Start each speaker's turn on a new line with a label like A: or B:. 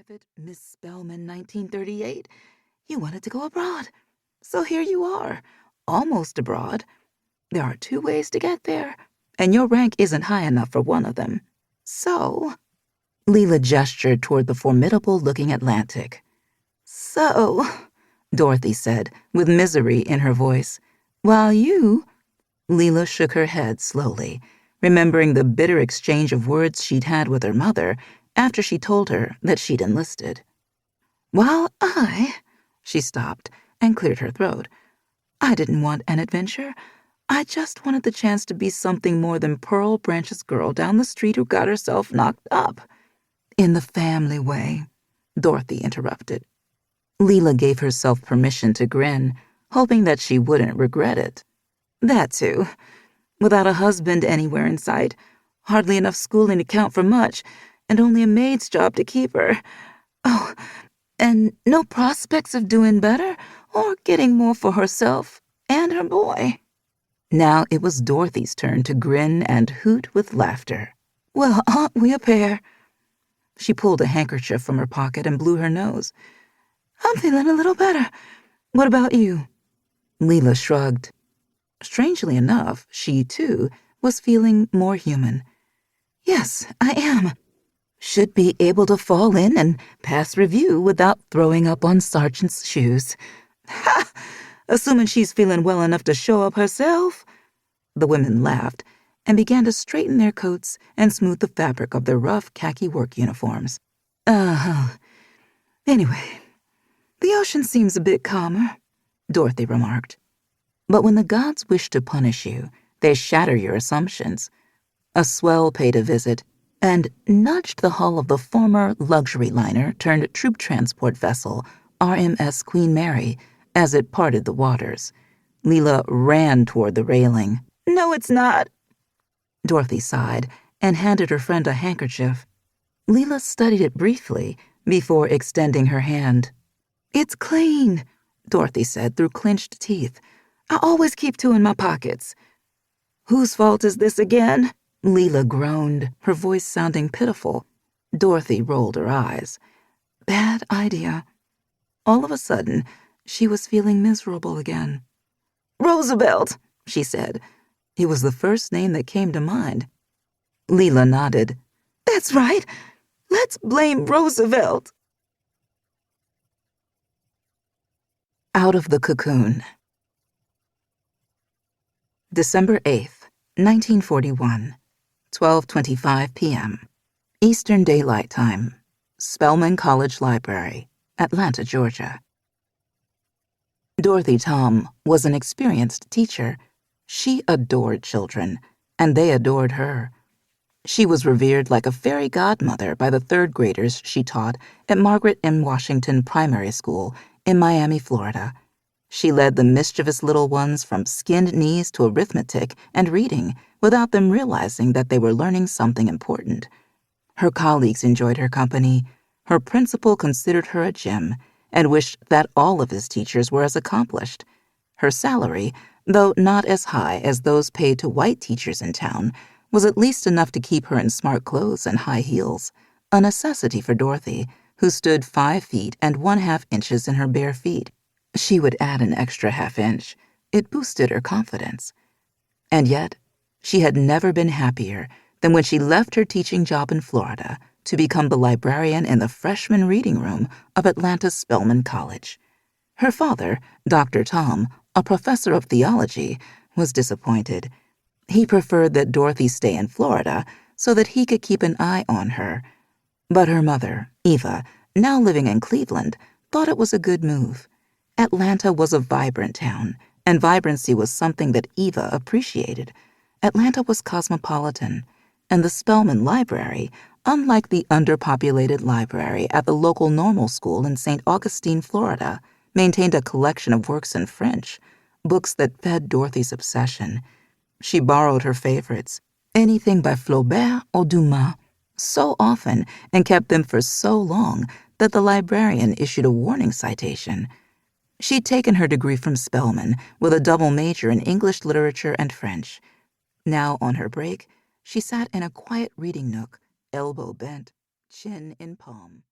A: it, Miss Spelman, 1938. You wanted to go abroad. So here you are, almost abroad. There are 2 ways to get there, and your rank isn't high enough for one of them. So, Leela gestured toward the formidable-looking Atlantic. So, Dorothy said, with misery in her voice, while you... Leela shook her head slowly, remembering the bitter exchange of words she'd had with her mother after she told her that she'd enlisted. While she stopped and cleared her throat. I didn't want an adventure. I just wanted the chance to be something more than Pearl Branch's girl down the street who got herself knocked up. In the family way, Dorothy interrupted. Leela gave herself permission to grin, hoping that she wouldn't regret it. That too. Without a husband anywhere in sight, hardly enough schooling to count for much, and only a maid's job to keep her. Oh, and no prospects of doing better or getting more for herself and her boy. Now it was Dorothy's turn to grin and hoot with laughter. Well, aren't we a pair? She pulled a handkerchief from her pocket and blew her nose. I'm feeling a little better. What about you? Leela shrugged. Strangely enough, she, too, was feeling more human. Yes, I am. Should be able to fall in and pass review without throwing up on Sergeant's shoes. Ha! Assuming she's feeling well enough to show up herself. The women laughed and began to straighten their coats and smooth the fabric of their rough khaki work uniforms. Anyway, the ocean seems a bit calmer, Dorothy remarked. But when the gods wish to punish you, they shatter your assumptions. A swell paid a visit and nudged the hull of the former luxury liner turned troop transport vessel, RMS Queen Mary, as it parted the waters. Leela ran toward the railing. No, it's not. Dorothy sighed and handed her friend a handkerchief. Leela studied it briefly before extending her hand. It's clean, Dorothy said through clenched teeth. I always keep 2 in my pockets. Whose fault is this again? Leela groaned, her voice sounding pitiful. Dorothy rolled her eyes. Bad idea. All of a sudden, she was feeling miserable again. Roosevelt, she said. It was the first name that came to mind. Leela nodded. That's right. Let's blame Roosevelt. Out of the cocoon. December 8th, 1941, 12:25 p.m. Eastern Daylight Time, Spelman College Library, Atlanta, Georgia. Dorothy Thom was an experienced teacher. She adored children, and they adored her. She was revered like a fairy godmother by the 3rd graders she taught at Margaret M. Washington Primary School in Miami, Florida. She led the mischievous little ones from skinned knees to arithmetic and reading without them realizing that they were learning something important. Her colleagues enjoyed her company. Her principal considered her a gem and wished that all of his teachers were as accomplished. Her salary, though not as high as those paid to white teachers in town, was at least enough to keep her in smart clothes and high heels, a necessity for Dorothy, who stood 5 feet and 1/2 inches in her bare feet. She would add an extra 1/2 inch. It boosted her confidence. And yet, she had never been happier than when she left her teaching job in Florida to become the librarian in the freshman reading room of Atlanta's Spelman College. Her father, Dr. Thom, a professor of theology, was disappointed. He preferred that Dorothy stay in Florida so that he could keep an eye on her. But her mother, Eva, now living in Cleveland, thought it was a good move. Atlanta was a vibrant town, and vibrancy was something that Eva appreciated. Atlanta was cosmopolitan, and the Spelman Library, unlike the underpopulated library at the local normal school in St. Augustine, Florida, maintained a collection of works in French, books that fed Dorothy's obsession. She borrowed her favorites, anything by Flaubert or Dumas, so often and kept them for so long that the librarian issued a warning citation. She'd taken her degree from Spelman with a double major in English literature and French. Now, on her break, she sat in a quiet reading nook, elbow bent, chin in palm.